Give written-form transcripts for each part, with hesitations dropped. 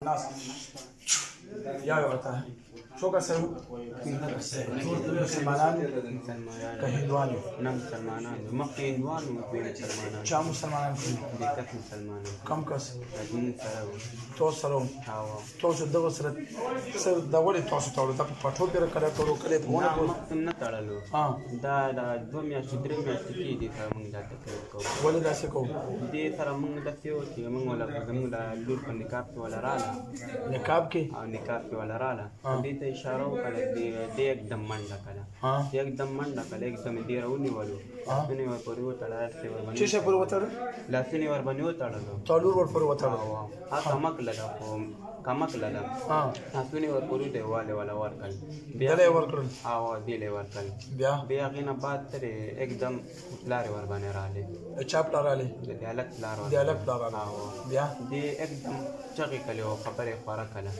ناس یا ورته څو کسه مسلمانان که هندوان نه مسلمانان مخکې هندوان وو مسلمانان چا مسلمانان دقت مسلمانان کم کس موږ سره وو تاسو سره تاسو دغه سره دا ولې تاسو ته د پټو پیر کړه کړو کله په ونه مخکې نه تړلو دا 2 میاشتې 3 میاشتې کېږي سره موږ دا تکلیف کوو ولې داسې کوو دې سره موږ داسې وو چې موږ ولا زموږ د لور په نکاح کې ولا رااله نکاح کې او نکاح کې ولا رااله دې ته اشاره وکړه دې एकदम منډه کړه एकदम منډه کړه एकदम دې راونیولو لاسونه ور پورې وتړل چې څه پورې وتړل لاسونه ور باندې وتړل تولور ور پورې وتړل کمک لگا لاسونه ور پورې دیواله ولا ورکل بیا ورکل او دې ورکل بیا غینه بعد تر एकदम لارې ور باندې رااله چاپ لارالې دیالت لارالې بیا دې एकदम چغې کړي او خبرې خورا کړه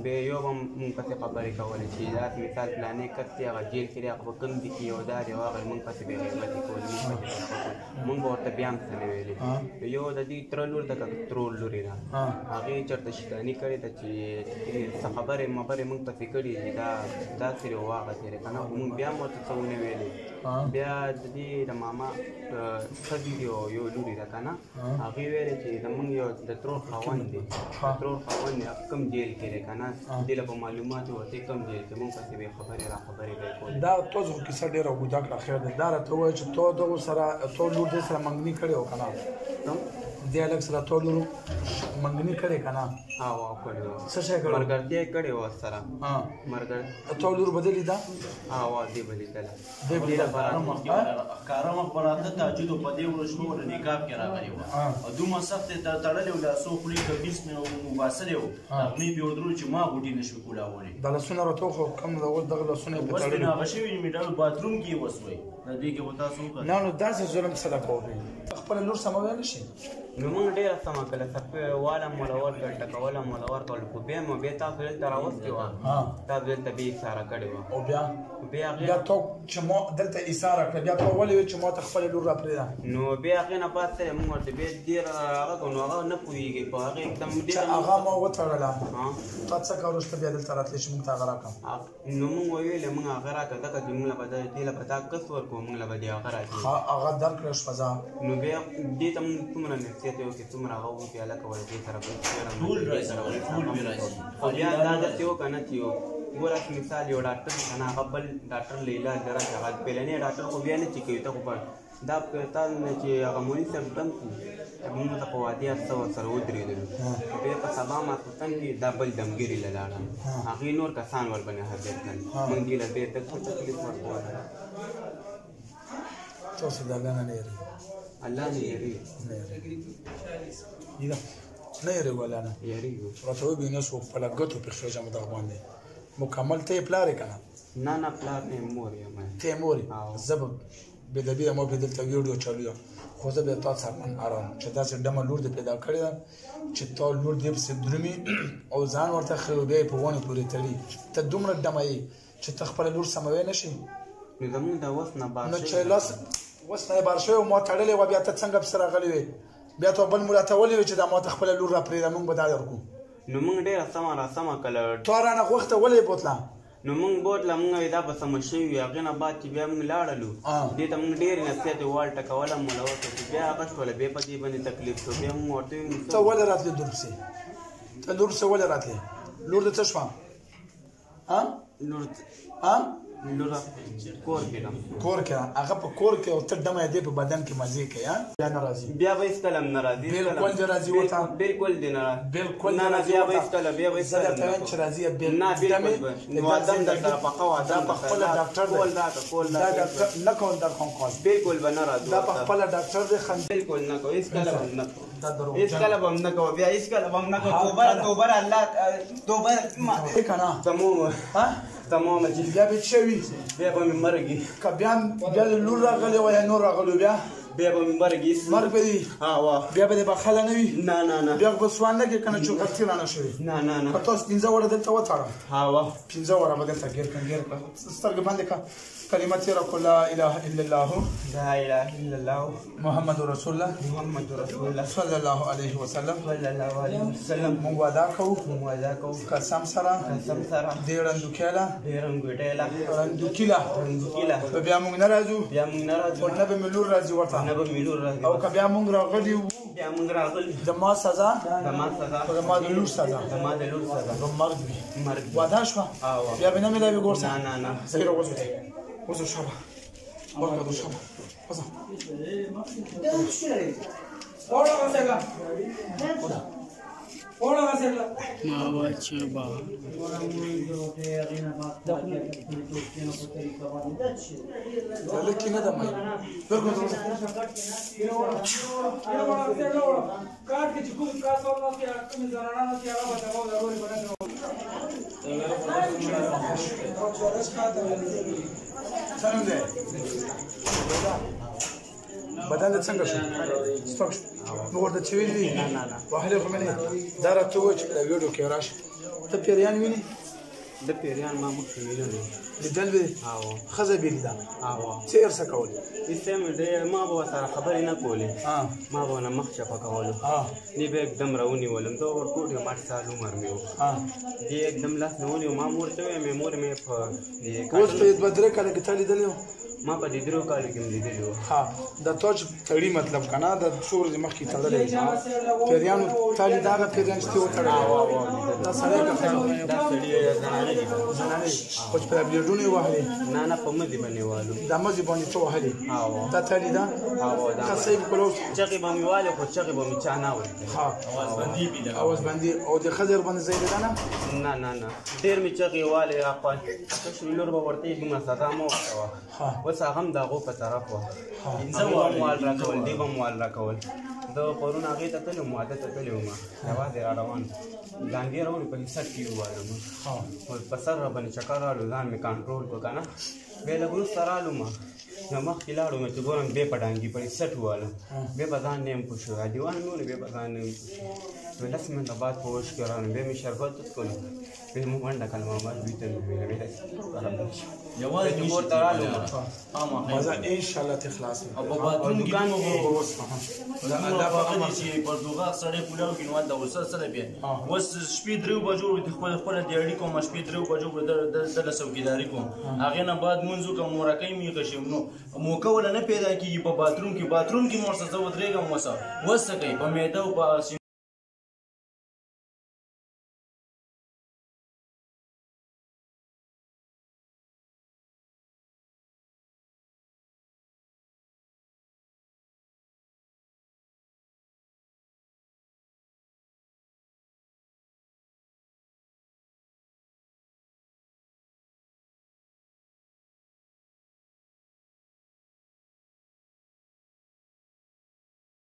به یو هم مونږ پسې خبرې کولې چې دا مثال پلانې کړي هغه جیل کې هغه کوم دي کې یو دا دی هغه مونږ پسې به غیبت کولې مونږ ورته بیا هم څه ویلې یو د دې تر لور د ترول لوري را هغه چرته شکایت کړي ته چې څه خبرې مبرې مونږ پسې کړي دا سره واغه تیرې کنه مونږ بیا مو ته څه ونه ویلې بیا د دې د ماما خدي یو لوري را کنه هغه ویل چې زمونږ یو د ترور خاوند دی ترور خاوند کم جیل کې دی کنه دې له معلومات ورته کم جیل کې مونږ پسې به خبرې به کول دا تاسو کیسه ډیره وګدا کړه خیر ده دا راته وایي چې تو دغه سره تو لور دې سره منګنی کړي او کنه دې الګ سره تو لور منګنی کړي کنه کړي څه شي کړو مرګرتیا کړي و سره مرګر تو لور بدلی دا دې بدلی دا دې کارم خبراته تاجید په دې ورځو ور نکاح کې راغلی و او دومره سخت تړلې و لاسو خولي د بسم او مباسره و مې به ودرو چې ما غوډي نشو کولاولې د لاسونو راته خو کم دغه لاسونه په تړلې وسنه غشوي میډال باتروم کې وسوي د دې کې وتا سو نه نو داسې ظلم سره کوي خپل لور سموي نشي نو موږ ډېر سم کړل سپه والا مولور ټکوله مولور کول کو به مو به تاسو تر اوسه و تاسو دلته به اشاره کړو او بیا تو چې مو دلته اشاره کړ بیا په ولې چې مو خپل لور را پرې نو بیا غنه پاتې موږ ورته به ډېر هغه نو هغه نه پويږي په هغه एकदम ډېر هغه مو وتړلا تاسو کاروسته بیا دلته راتلی چې موږ ته هغه راکم نو موږ ویل موږ هغه راکړه دا چې موږ له بده دې له بده کس ورکو موږ له بده هغه راځي هغه درکړ شپزا نو بیا دې ته موږ څومره نصیحت یو کې څومره هغه وکړه لکه ولې دې سره ټول راځي او بیا دا د تیو کنه تیو ګوره مثال یو ډاکټر کنه هغه بل ډاکټر لیلا درا هغه پلنې ډاکټر خو بیا نه چې کوي ته خو دا پتا نه چې هغه مونږ سره دم موږ ته په وادي اسو سره ودرېدل بیا په سبا ما څنګه کې دبل دمګيري لاله هغه نور کسان ور باندې حاضر کړي موږ دې له دې تک تکلیف ورکول تاسو دا نه لري الله دې یې نه یې ولا نه راته به نه سو په لګټو په خو جامه دا باندې مکمل ته پلار کنه نه پلار نه مور یم ته مور زب به د بیا مو په دلته ویډیو چالو خو زه به تاسو سره من ارام چې دا څه دمه لور دې پیدا کړی چې تا لور دې په درمي او ځان ورته خو به په ونه پورې تړي ته دومره دمه یې چې تخپل لور سموي نشي نو زمون دا وس نه بار نو چې لاس وس نه بار شو مو تړلې و بیا ته څنګه بسره غلې وي بیا ته بل مولا ته ولې چې دا مو تخپل لور را پرې موږ به دا ورکو نو موږ ډېر سم کله تورانه وخت ولې بوتلا نو موږ بوتله موږ دا په سم شي هغه نه بعد چې بیا موږ لاړلو دې ته موږ ډېر نصیحت وال ټکوله مولا ورته بیا هغه ټول به په دې باندې تکلیف شو بیا موږ ورته ته ولې راتلې درسه ته درسه ولې راتلې لور د تشوا لور کور کې هغه په کور کې او ته دمه دې په بدن کې مزه کوي بیا ناراضي بیا به استلم ناراضي بالکل دې راضي وتا بالکل دې ناراضي بالکل نه بیا به استلم زړه ته چې راضي بالکل نه بالکل نو ادم د سره په خوا دا په خپل ډاکټر کول دا ډاکټر نه کوم در کوم خاص بالکل به ناراضي دا په خپل ډاکټر دې خن بالکل نه کوي استلم نه دا درو استلم نه کوي بیا استلم نه کوي توبه الله توبه ما کنه تمام بیا به شوي بیا به مرګي که بیا لور راغلی وای نور راغلو بیا بیا به مې مرګ ایست مرګ به دي بیا به دې بخله نه وي نه بیا به سوان نه کې که نه چوکرتي رانه شوې نه که تاسو 15 وړه دلته وتړم 15 وړه به دلته ګیر کړه سترګې بندې کړه کلمه تېره کړو لا اله الا الله لا اله الا الله محمد رسول الله صلی الله علیه وسلم مونږ وعده کوو قسم سره دې رنډوکیله به بیا مونږ نه راځو خو نه به مې لور راځي ورته او که بیا مونږ راغلي وو د ما سزا خو د ما د لور سزا به مرګ وي وعده شوه بیا به نه میلاوي ګور سره زهیره وزو شابه برکه شابه وزو لكن هذا ما بدل دې څنګه شو سپک نو ورته چې ویلي واهله خو مې دا راته و چې د ویډیو کې راشي ته پیریان ویني د پیریان ما مخکې ویلي لیدل به ښځه به لیده څه یې ورسه کول ما به ورسره خبرې نه کولې ما به ونه مخ چپه کولو دې به एकदम راونیولم دا ورکوټ یو 8 سال عمر مې و دې एकदम لاس نه ونیو ما مور ته ویې مور مې په اوس په 2-3 کاله کې تا لیدلی و ما په دې 3 کالو کې لیدلی و د توج تړي مطلب کنه د څو ورځې مخکې تړلی پیریانو تا لید هغه پیریان چې وتړلی دا سړی دا سړی زنانه دي خو چې په بلیډونه یې وهلې نه په مزي باندې والو دا مزي باندې څه وهلې دا تا لیده ښه صحیح کولو چغې به مې والې خو چغې به مې چا نه اورېدې اواز باندې او د ښځې باندې ځای لیده نه ډېر مې چغې والې تاسو لور به ورته یې دومره سزا مه ورکوه اوس هغه هم د هغو په طرف وه هغه به مال راکول دی به مال راکول د پرون هغې ته تللی وم واده ته تللی وم یوازې را روان ګانګې راوړې په حصه کې ووالم په سر را باندې چکر رالو ځان مې کنټرول کړو که نه بیا لږ وروسته رالم نو مخکې لاړو نو چې ګورم بیا په ډانګي په حصه ووالم بیا به ځان نه یم پوه شو دیوال مې ونیو بیا به ځان نه یم پوه شو 10 منټه بعد په وش کې رالم بیا مې شربت وڅښلو بیا مې منډه کړم ما دوی ته مې ویل یوازې مور ته رالو مزه انشاءالله ته خلاص او په باتون کې دا هغه چې پردوغه سړی کولاو کې نو دا وسه سره بیا وس شپې 3 بجو د خپل دیاړي کوم شپې 3 بجو د څوکیداری کوم هغه نه بعد منځو کوم مرکې می قشم نو موقع ولا نه پیدا کیږي په باتروم کې مور څه ودرېګم وسه کوي په میده او په